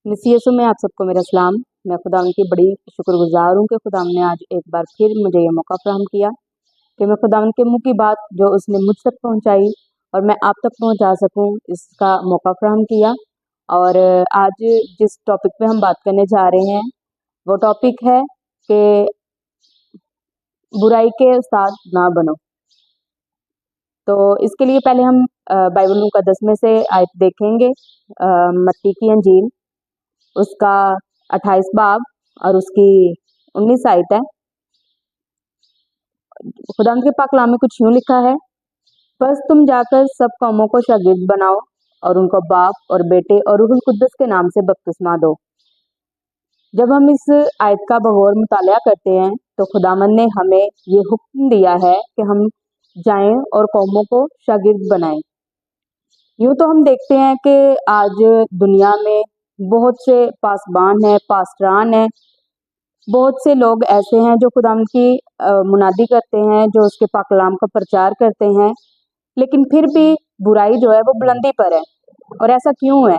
नसीहतों में आप सबको मेरा सलाम। मैं खुदावंद की बड़ी शुक्रगुजार हूँ कि खुदावंद ने आज एक बार फिर मुझे ये मौका फराहम किया कि मैं खुदावंद के मुँह की बात जो उसने मुझ तक पहुँचाई और मैं आप तक पहुँचा सकूँ, इसका मौका फराहम किया। और आज जिस टॉपिक पे हम बात करने जा रहे हैं वो टॉपिक है कि बुराई के उस्ताद ना बनो। तो इसके लिए पहले हम बाइबल मुकद्दस में से आयत देखेंगे, मत्ती की अंजील उसका 28 बाब और उसकी 19 आयत है। खुदावंद के पाक कलाम में कुछ यूं लिखा है, बस तुम जाकर सब कौमों को शागिर्द बनाओ और उनको बाप और बेटे और रूहुल कुद्दस के नाम से बपतिस्मा दो। जब हम इस आयत का बगौर मुतालिया करते हैं तो खुदावंद ने हमें ये हुक्म दिया है कि हम जाएं और कौमों को शागिर्द बनाएं। यूं तो हम देखते हैं कि आज दुनिया में बहुत से पासबान हैं, पास्टरान हैं, बहुत से लोग ऐसे हैं जो खुदावंद की मुनादी करते हैं, जो उसके पाक कलाम का प्रचार करते हैं, लेकिन फिर भी बुराई जो है वो बुलंदी पर है। और ऐसा क्यों है?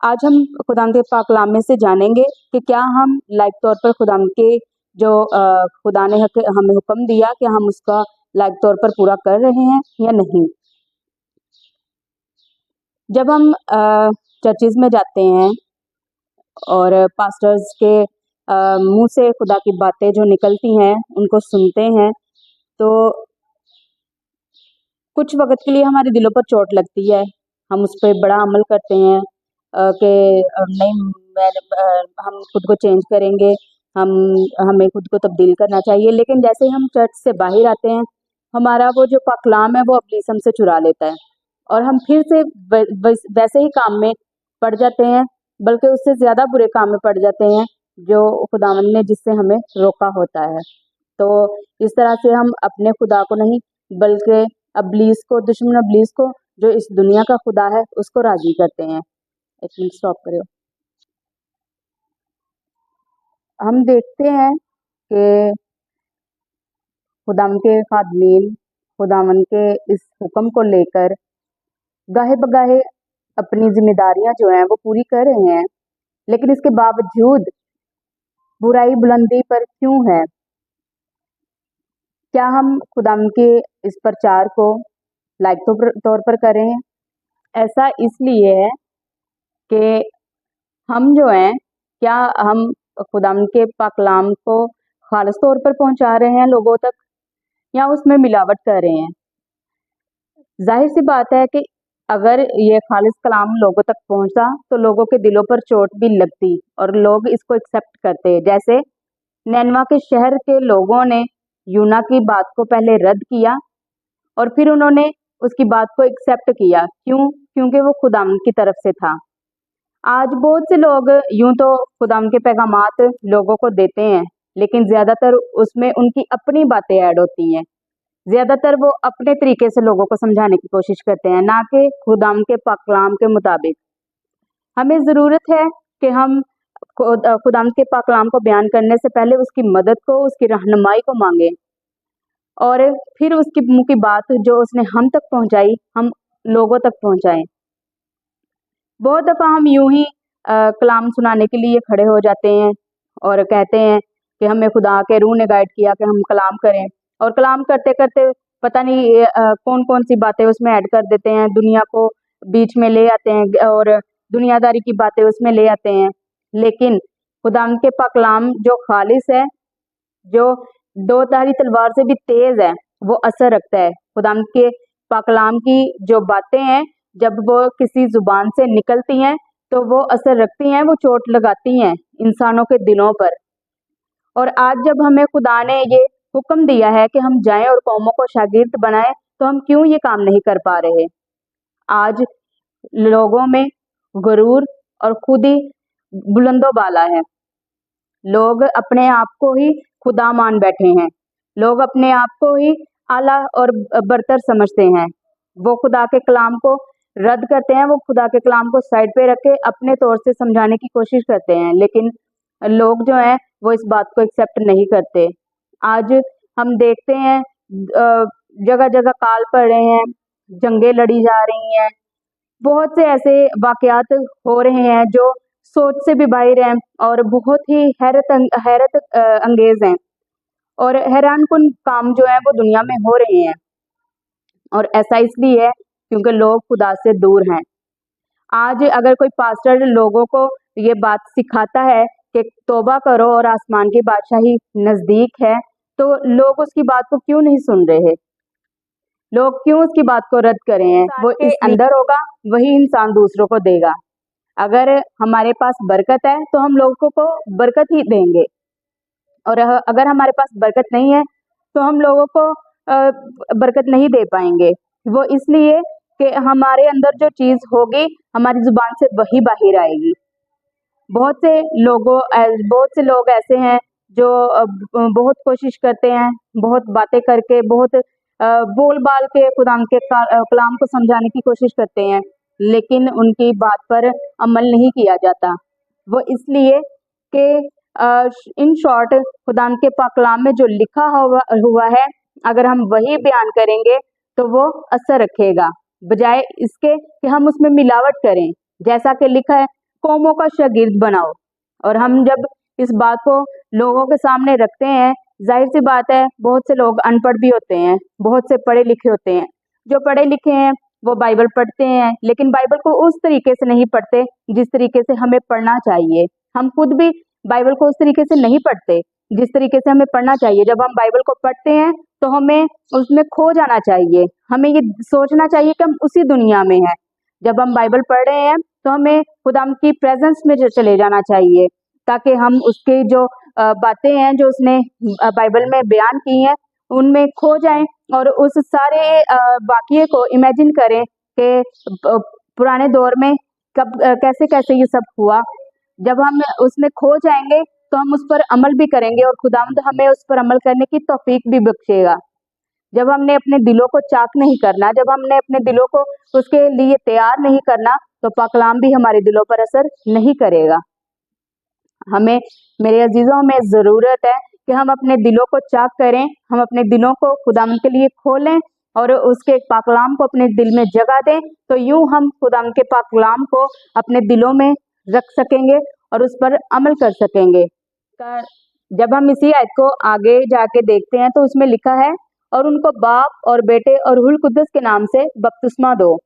आज हम खुदावंद के पाक कलाम में से जानेंगे कि क्या हम लायक तौर पर खुदावंद के जो खुदा ने हमें हुक्म दिया कि हम उसका लायक तौर पर पूरा कर रहे हैं या नहीं। जब हम चर्चिज में जाते हैं और पास्टर्स के मुंह से खुदा की बातें जो निकलती हैं उनको सुनते हैं तो कुछ वक्त के लिए हमारे दिलों पर चोट लगती है। हम उस पर बड़ा अमल करते हैं कि नहीं, हम खुद को चेंज करेंगे, हमें खुद को तब्दील करना चाहिए। लेकिन जैसे ही हम चर्च से बाहर आते हैं, हमारा वो जो पाक कलाम है वो इब्लीस हमसे चुरा लेता है और हम फिर से वैसे ही काम में पड़ जाते हैं, बल्कि उससे ज़्यादा बुरे काम में पड़ जाते हैं जो खुदावंद ने जिससे हमें रोका होता है। तो इस तरह से हम अपने खुदा को नहीं बल्कि इब्लीस को, दुश्मन इब्लीस को, जो इस दुनिया का खुदा है, उसको राजी करते हैं। एक मिनट स्टॉप करो। हम देखते हैं कि खुदावंद के खादमीन खुदावंद के इस हुक्म को लेकर गाहे बगाहे अपनी जिम्मेदारियां जो हैं वो पूरी कर रहे हैं, लेकिन इसके बावजूद बुराई बुलंदी पर क्यों है? क्या हम खुदावंद के इस प्रचार को लायक तौर पर करें? ऐसा इसलिए है कि हम जो हैं, क्या हम खुदावंद के पाक कलाम को खालिस तौर पर पहुंचा रहे हैं लोगों तक या उसमें मिलावट कर रहे हैं? जाहिर सी बात है कि अगर ये खालिस कलाम लोगों तक पहुंचा तो लोगों के दिलों पर चोट भी लगती और लोग इसको एक्सेप्ट करते। जैसे नैनवा के शहर के लोगों ने यूना की बात को पहले रद्द किया और फिर उन्होंने उसकी बात को एक्सेप्ट किया। क्यों? क्योंकि वो खुदावंद की तरफ से था। आज बहुत से लोग यूं तो खुदावंद के पैगामात लोगों को देते हैं, लेकिन ज़्यादातर उसमें उनकी अपनी बातें ऐड होती हैं। ज़्यादातर वो अपने तरीके से लोगों को समझाने की कोशिश करते हैं, ना कि खुदावंद के पाक कलाम के मुताबिक। हमें ज़रूरत है कि हम खुदावंद के पाक कलाम को बयान करने से पहले उसकी मदद को, उसकी रहनुमाई को मांगें और फिर उसकी मुँह की बात जो उसने हम तक पहुंचाई, हम लोगों तक पहुंचाएं। बहुत दफ़ा हम यूं ही कलाम सुनाने के लिए खड़े हो जाते हैं और कहते हैं कि हमें खुदा के रूह ने गाइड किया कि हम कलाम करें, और कलाम करते करते पता नहीं कौन कौन सी बातें उसमें ऐड कर देते हैं, दुनिया को बीच में ले आते हैं और दुनियादारी की बातें उसमें ले आते हैं। लेकिन खुदावंद के पाक कलाम जो खालिस है, जो दो धारी तलवार से भी तेज है, वो असर रखता है। खुदावंद के पाक कलाम की जो बातें हैं, जब वो किसी जुबान से निकलती हैं तो वो असर रखती हैं, वो चोट लगाती हैं इंसानों के दिलों पर। और आज जब हमें खुदा ने ये हुक्म दिया है कि हम जाएं और कौमों को शागिर्द बनाएं, तो हम क्यों ये काम नहीं कर पा रहे? आज लोगों में गुरूर और खुद ही बुलंदो बाला है। लोग अपने आप को ही खुदा मान बैठे हैं, लोग अपने आप को ही आला और बरतर समझते हैं। वो खुदा के कलाम को रद्द करते हैं, वो खुदा के कलाम को साइड पे रख के अपने तौर से समझाने की कोशिश करते हैं, लेकिन लोग जो हैं वो इस बात को एक्सेप्ट नहीं करते। आज हम देखते हैं जगह जगह काल पड़ रहे हैं, जंगें लड़ी जा रही हैं, बहुत से ऐसे वाकयात हो रहे हैं जो सोच से भी बाहर हैं और बहुत ही हैरत अंगेज हैं और हैरान कुन काम जो है वो दुनिया में हो रहे हैं। और ऐसा इसलिए है क्योंकि लोग खुदा से दूर हैं। आज अगर कोई पास्टर लोगों को ये बात सिखाता है कि तौबा करो और आसमान की बादशाही नजदीक है, तो लोग उसकी बात को क्यों नहीं सुन रहे? लोग क्यों उसकी बात को रद्द करें हैं? वो इस अंदर होगा वही इंसान दूसरों को देगा। अगर हमारे पास बरकत है तो हम लोगों को बरकत ही देंगे, और अगर हमारे पास बरकत नहीं है तो हम लोगों को बरकत नहीं दे पाएंगे। वो इसलिए कि हमारे अंदर जो चीज़ होगी हमारी जुबान से वही बाहर आएगी। बहुत से लोग ऐसे हैं जो बहुत कोशिश करते हैं, बहुत बातें करके, बहुत बोल बाल के खुदा के कलाम को समझाने की कोशिश करते हैं, लेकिन उनकी बात पर अमल नहीं किया जाता। वो इसलिए कि इन शॉर्ट खुदा के पाक कलाम में जो लिखा हुआ है अगर हम वही बयान करेंगे तो वो असर रखेगा, बजाय इसके कि हम उसमें मिलावट करें। जैसा कि लिखा है, कौमों का शागिर्द बनाओ। और हम जब इस बात को लोगों के सामने रखते हैं, जाहिर सी बात है बहुत से लोग अनपढ़ भी होते हैं, बहुत से पढ़े लिखे होते हैं। जो पढ़े लिखे हैं वो बाइबल पढ़ते हैं, लेकिन बाइबल को उस तरीके से नहीं पढ़ते जिस तरीके से हमें पढ़ना चाहिए। हम खुद भी बाइबल को उस तरीके से नहीं पढ़ते जिस तरीके से हमें पढ़ना चाहिए। जब हम बाइबल को पढ़ते हैं तो हमें उसमें खो जाना चाहिए, हमें ये सोचना चाहिए कि हम उसी दुनिया में हैं। जब हम बाइबल पढ़ रहे हैं तो हमें खुदा की प्रेजेंस में चले जाना चाहिए, ताकि हम उसके जो बातें हैं जो उसने बाइबल में बयान की हैं उनमें खो जाएं और उस सारे वाक़ये को इमेजिन करें कि पुराने दौर में कब कैसे कैसे ये सब हुआ। जब हम उसमें खो जाएंगे तो हम उस पर अमल भी करेंगे और खुदावंद हमें उस पर अमल करने की तौफीक भी बख्शेगा। जब हमने अपने दिलों को चाक नहीं करना, जब हमने अपने दिलों को उसके लिए तैयार नहीं करना, तो पाक कलाम भी हमारे दिलों पर असर नहीं करेगा। हमें, मेरे अजीजों में ज़रूरत है कि हम अपने दिलों को चाक करें, हम अपने दिलों को खुदावंद के लिए खोलें और उसके पाक कलाम को अपने दिल में जगह दें। तो यूं हम खुदावंद के पाक कलाम को अपने दिलों में रख सकेंगे और उस पर अमल कर सकेंगे। जब हम इसी आयत को आगे जाके देखते हैं तो उसमें लिखा है, और उनको बाप और बेटे और रूहुल कुद्दस के नाम से बपतिस्मा दो।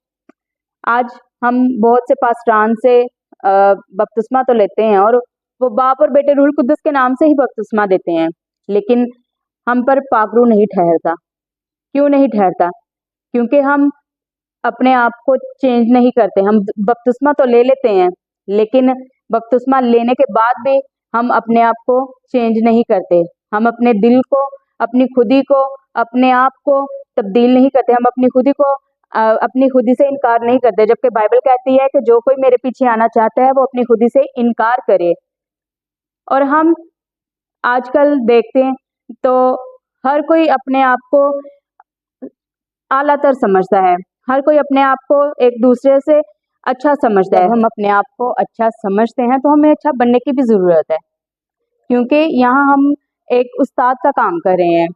आज हम बहुत से पास्टरान से बपतिस्मा तो लेते हैं और वो बाप और बेटे रूहुल कुद्दस के नाम से ही बपतिस्मा देते हैं, लेकिन हम पर पाकरू नहीं ठहरता। क्यों नहीं ठहरता? क्योंकि हम अपने आप को चेंज नहीं करते। हम बपतिस्मा तो ले लेते हैं, लेकिन बपतिस्मा लेने के बाद भी हम अपने आप को चेंज नहीं करते। हम अपने दिल को, अपनी खुदी को, अपने आप को तब्दील नहीं करते। हम अपनी खुदी को अपनी खुदी से इनकार नहीं करते, जबकि बाइबल कहती है कि जो कोई मेरे पीछे आना चाहता है वो अपनी खुदी से इनकार करे। और हम आजकल देखते हैं तो हर कोई अपने आप को आलातर समझता है, हर कोई अपने आप को एक दूसरे से अच्छा समझता है। हम अपने आप को अच्छा समझते हैं तो हमें अच्छा बनने की भी ज़रूरत है, क्योंकि यहाँ हम एक उस्ताद का काम कर रहे हैं।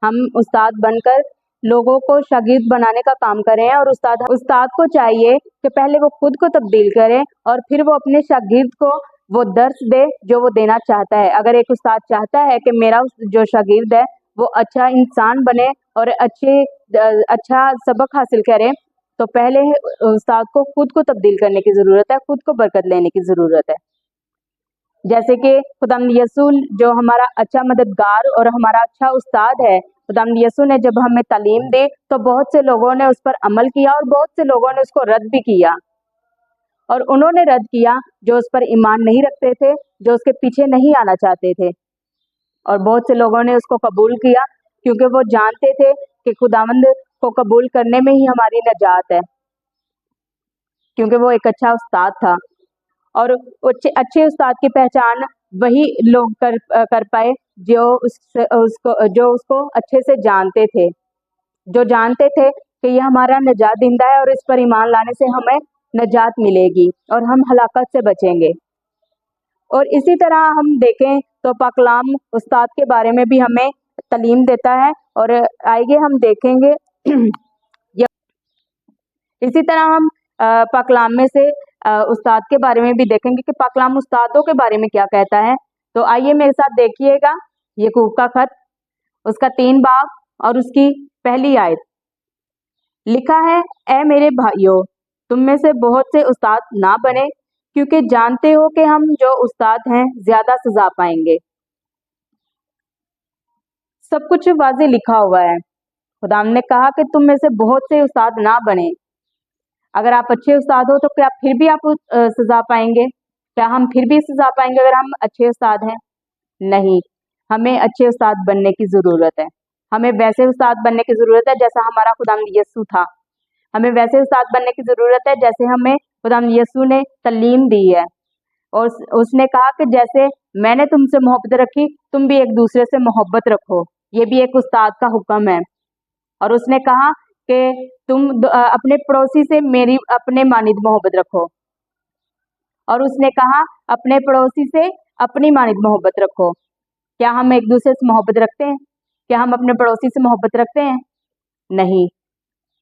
हम उस्ताद बनकर लोगों को शागिर्द बनाने का काम कर रहे हैं, और उस्ताद को चाहिए कि पहले वो खुद को तब्दील करे और फिर वो अपने शागिर्द को वो दर्स दे जो वो देना चाहता है। अगर एक उस्ताद चाहता है कि मेरा जो शागिर्द है वो अच्छा इंसान बने और अच्छा सबक हासिल करे, तो पहले उस्ताद को खुद को तब्दील करने की ज़रूरत है, खुद को बरकत लेने की ज़रूरत है। जैसे कि खुदावंद यीशु जो हमारा अच्छा मददगार और हमारा अच्छा उस्ताद है, खुदावंद यीशु ने जब हमें तालीम दी तो बहुत से लोगों ने उस पर अमल किया और बहुत से लोगों ने उसको रद्द भी किया। और उन्होंने रद्द किया जो उस पर ईमान नहीं रखते थे, जो उसके पीछे नहीं आना चाहते थे, और बहुत से लोगों ने उसको कबूल किया क्योंकि वो जानते थे कि खुदावंद को कबूल करने में ही हमारी नजात है, क्योंकि वो एक अच्छा उस्ताद था। और अच्छे उस्ताद की पहचान वही लोग कर पाए जो उसको अच्छे से जानते थे, जो जानते थे कि यह हमारा नजात दिंदा है और इस पर ईमान लाने से हमें नजात मिलेगी और हम हलाकत से बचेंगे। और इसी तरह हम देखें तो पाक कलाम उस्ताद के बारे में भी हमें तालीम देता है, और आगे हम देखेंगे इसी तरह हम पाक कलाम में से استاد کے بارے میں بھی دیکھیں گے کہ پاک کلام استادوں کے بارے میں کیا کہتا ہے. تو آئیے میرے ساتھ دیکھیے گا یعقوب کا خط, اس کا 3 باب اور اس کی پہلی آیت. لکھا ہے, اے میرے بھائیوں, تم میں سے بہت سے استاد نہ بنے, کیونکہ جانتے ہو کہ ہم جو استاد ہیں زیادہ سزا پائیں گے. سب کچھ واضح لکھا ہوا ہے. خدا نے کہا کہ تم میں سے بہت سے استاد نہ بنے. اگر آپ اچھے استاد ہو تو کیا پھر بھی آپ سزا پائیں گے؟ کیا ہم پھر بھی سزا پائیں گے اگر ہم اچھے استاد ہیں؟ نہیں, ہمیں اچھے استاد بننے کی ضرورت ہے. ہمیں ویسے استاد بننے کی ضرورت ہے جیسا ہمارا خدا یسوع تھا. ہمیں ویسے استاد بننے کی ضرورت ہے جیسے ہمیں خدا یسوع نے تعلیم دی ہے. اور اس نے کہا کہ جیسے میں نے تم سے محبت رکھی, تم بھی ایک دوسرے سے محبت رکھو. یہ بھی ایک استاد کا حکم ہے. اور اس نے کہا کہ تم اپنے پڑوسی سے میری اپنے مانند محبت رکھو. اور اس نے کہا اپنے پڑوسی سے اپنی مانند محبت رکھو. کیا ہم ایک دوسرے سے محبت رکھتے ہیں؟ کیا ہم اپنے پڑوسی سے محبت رکھتے ہیں؟ نہیں.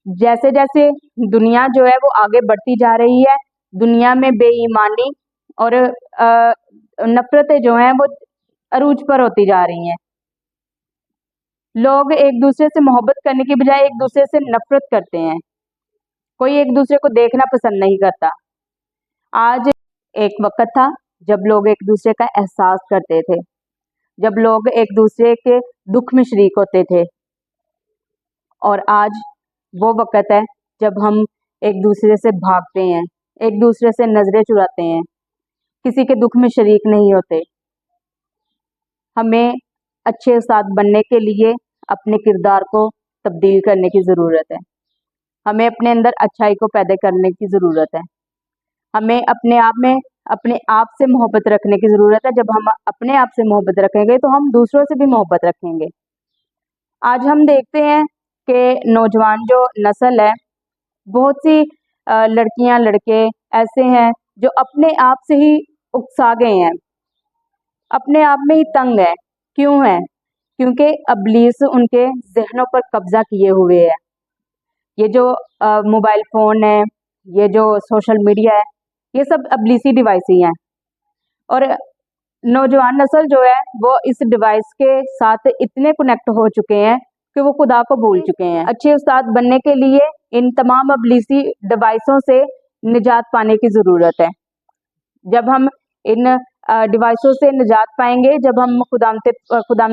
جیسے جیسے دنیا جو ہے وہ آگے بڑھتی جا رہی ہے, دنیا میں بے ایمانی اور نفرتیں جو ہیں وہ عروج پر ہوتی جا رہی ہیں. لوگ ایک دوسرے سے محبت کرنے کی بجائے ایک دوسرے سے نفرت کرتے ہیں. کوئی ایک دوسرے کو دیکھنا پسند نہیں کرتا. آج ایک وقت تھا جب لوگ ایک دوسرے کا احساس کرتے تھے, جب لوگ ایک دوسرے کے دکھ میں شریک ہوتے تھے. اور آج وہ وقت ہے جب ہم ایک دوسرے سے بھاگتے ہیں, ایک دوسرے سے نظریں چراتے ہیں, کسی کے دکھ میں شریک نہیں ہوتے. ہمیں اچھے استاد بننے کے لیے اپنے کردار کو تبدیل کرنے کی ضرورت ہے. ہمیں اپنے اندر اچھائی کو پیدا کرنے کی ضرورت ہے. ہمیں اپنے آپ سے محبت رکھنے کی ضرورت ہے. جب ہم اپنے آپ سے محبت رکھیں گے تو ہم دوسروں سے بھی محبت رکھیں گے. آج ہم دیکھتے ہیں کہ نوجوان جو نسل ہے, بہت سی لڑکیاں لڑکے ایسے ہیں جو اپنے آپ سے ہی اکسا گئے ہیں, اپنے آپ میں ہی تنگ ہے. کیوں ہے؟ کیونکہ ابلیس ان کے ذہنوں پر قبضہ کیے ہوئے ہے. یہ جو موبائل فون ہے, یہ جو سوشل میڈیا ہے, یہ سب ابلیسی ڈیوائس ہی ہیں. اور نوجوان نسل جو ہے وہ اس ڈیوائس کے ساتھ اتنے کنیکٹ ہو چکے ہیں کہ وہ خدا کو بھول چکے ہیں. اچھے استاد بننے کے لیے ان تمام ابلیسی ڈیوائسوں سے نجات پانے کی ضرورت ہے. جب ہم ان ڈیوائسوں سے نجات پائیں گے, جب ہم خدا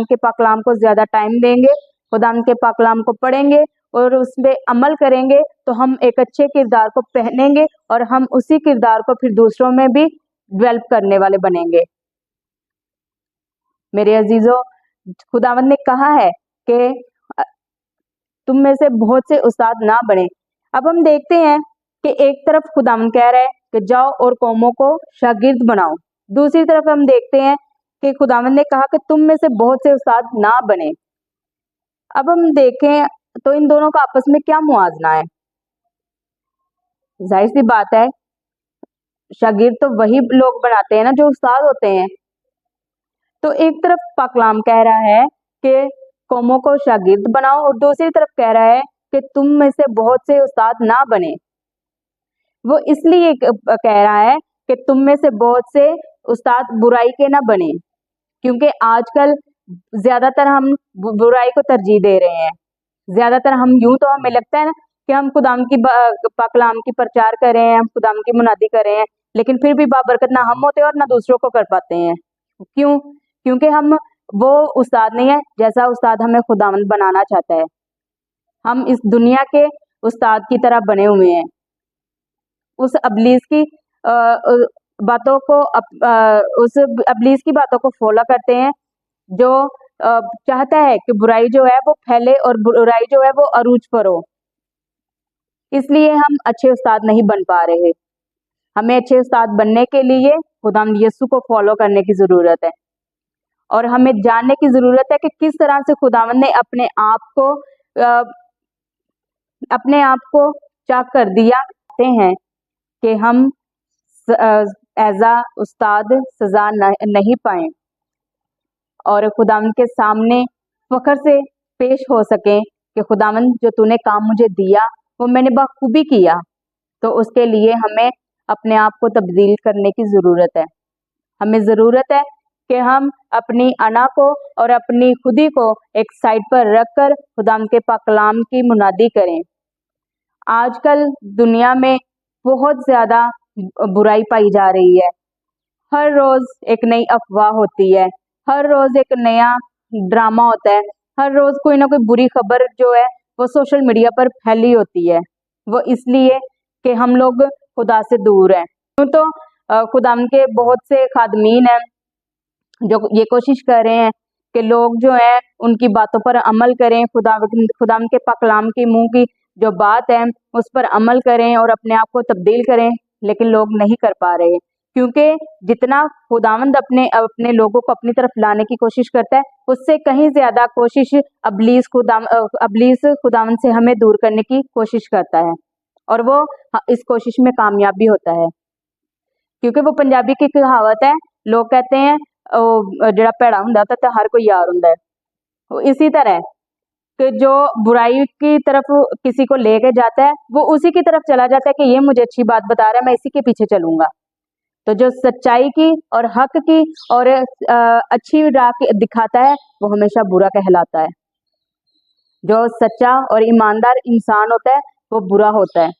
کے پاک کلام کو زیادہ ٹائم دیں گے, خدا کے پاک کلام کو پڑھیں گے اور اس پہ عمل کریں گے, تو ہم ایک اچھے کردار کو پہنیں گے اور ہم اسی کردار کو پھر دوسروں میں بھی ڈیولپ کرنے والے بنیں گے. میرے عزیزوں, خداوند نے کہا ہے کہ تم میں سے بہت سے استاد نہ بنے. اب ہم دیکھتے ہیں کہ ایک طرف خداوند کہہ رہا ہے کہ جاؤ اور قوموں کو شاگرد بناؤ. دوسری طرف ہم دیکھتے ہیں کہ خداوند نے کہا کہ تم میں سے بہت سے استاد نہ بنے. اب ہم دیکھیں تو ان دونوں کا آپس میں کیا موازنہ ہے؟ ظاہر سی بات ہے, شاگرد تو وہی لوگ بناتے ہیں نا جو استاد ہوتے ہیں. تو ایک طرف پاک کلام کہہ رہا ہے کہ قوموں کو شاگرد بناؤ, اور دوسری طرف کہہ رہا ہے کہ تم میں سے بہت سے استاد نہ بنے. وہ اس لیے کہہ رہا ہے کہ تم میں سے بہت سے استاد برائی کے نہ بنے, کیونکہ آج کل زیادہ تر ہم برائی کو ترجیح دے رہے ہیں. زیادہ تر ہم تو ہمیں لگتا ہے نا کہ ہم خدام کی پاک کلام کی پرچار کر رہے ہیں, ہم خدام کی منادی کر رہے ہیں, لیکن پھر بھی بابرکت نہ ہم ہوتے اور نہ دوسروں کو کر پاتے ہیں. کیوں؟ کیونکہ ہم وہ استاد نہیں ہے جیسا استاد ہمیں خداوند بنانا چاہتا ہے. ہم اس دنیا کے استاد کی طرح بنے ہوئے ہیں. اس ابلیس کی باتوں کو فالو کرتے ہیں, جو چاہتا ہے کہ برائی جو ہے وہ پھیلے اور برائی جو ہے وہ عروج پر ہو. اس لیے ہم اچھے استاد نہیں بن پا رہے. ہمیں اچھے استاد بننے کے لیے خداوند یسوع کو فالو کرنے کی ضرورت ہے, اور ہمیں جاننے کی ضرورت ہے کہ کس طرح سے خداوند نے اپنے آپ کو چاک کر دیا ہیں کہ ہم ایز اے استاد سزا نہیں پائیں, اور خداوند کے سامنے فخر سے پیش ہو سکیں کہ خداوند جو تو نے کام مجھے دیا وہ میں نے بخوبی کیا. تو اس کے لیے ہمیں اپنے آپ کو تبدیل کرنے کی ضرورت ہے. ہمیں ضرورت ہے کہ ہم اپنی انا کو اور اپنی خودی کو ایک سائڈ پر رکھ کر خداوند کے پاک کلام کی منادی کریں. آج کل دنیا میں بہت زیادہ برائی پائی جا رہی ہے. ہر روز ایک نئی افواہ ہوتی ہے, ہر روز ایک نیا ڈرامہ ہوتا ہے, ہر روز کوئی نہ کوئی بری خبر جو ہے وہ سوشل میڈیا پر پھیلی ہوتی ہے. وہ اس لیے کہ ہم لوگ خدا سے دور ہیں. کیوں تو خداوند کے بہت سے خادمین ہیں جو یہ کوشش کر رہے ہیں کہ لوگ جو ہیں ان کی باتوں پر عمل کریں, خداوند کے پاک کلام کے منہ کی جو بات ہے اس پر عمل کریں اور اپنے آپ کو تبدیل کریں, لیکن لوگ نہیں کر پا رہے. کیونکہ جتنا خداوند اپنے لوگوں کو اپنی طرف لانے کی کوشش کرتا ہے, اس سے کہیں زیادہ کوشش ابلیس خداوند سے ہمیں دور کرنے کی کوشش کرتا ہے, اور وہ اس کوشش میں کامیاب بھی ہوتا ہے. کیونکہ وہ پنجابی کی کہاوت ہے, لوگ کہتے ہیں جڑا پیڑا ہوندا تے ہر کوئی یار ہوندا ہے. اسی طرح کہ جو برائی کی طرف کسی کو لے کے جاتا ہے وہ اسی کی طرف چلا جاتا ہے کہ یہ مجھے اچھی بات بتا رہا ہے, میں اسی کے پیچھے چلوں گا. تو جو سچائی کی اور حق کی اور اچھی راہ دکھاتا ہے وہ ہمیشہ برا کہلاتا ہے. جو سچا اور ایماندار انسان ہوتا ہے وہ برا ہوتا ہے,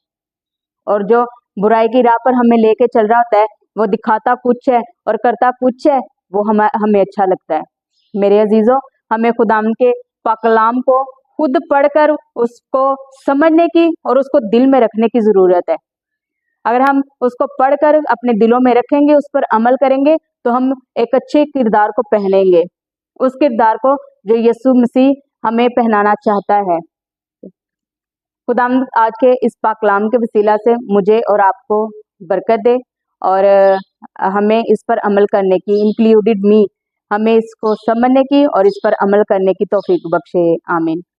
اور جو برائی کی راہ پر ہمیں لے کے چل رہا ہوتا ہے وہ دکھاتا کچھ ہے اور کرتا کچھ ہے, وہ ہمیں اچھا لگتا ہے. میرے عزیزوں, ہمیں خداوند کے پاک کلام کو خود پڑھ کر اس کو سمجھنے کی اور اس کو دل میں رکھنے کی ضرورت ہے. اگر ہم اس کو پڑھ کر اپنے دلوں میں رکھیں گے, اس پر عمل کریں گے, تو ہم ایک اچھے کردار کو پہنیں گے, اس کردار کو جو یسوع مسیح ہمیں پہنانا چاہتا ہے. خداوند آج کے اس پاک کلام کے وسیلہ سے مجھے اور آپ کو برکت دے, اور ہمیں اس پر عمل کرنے کی, انکلوڈیڈ می, ہمیں اس کو سمجھنے کی اور اس پر عمل کرنے کی توفیق بخشے. آمین.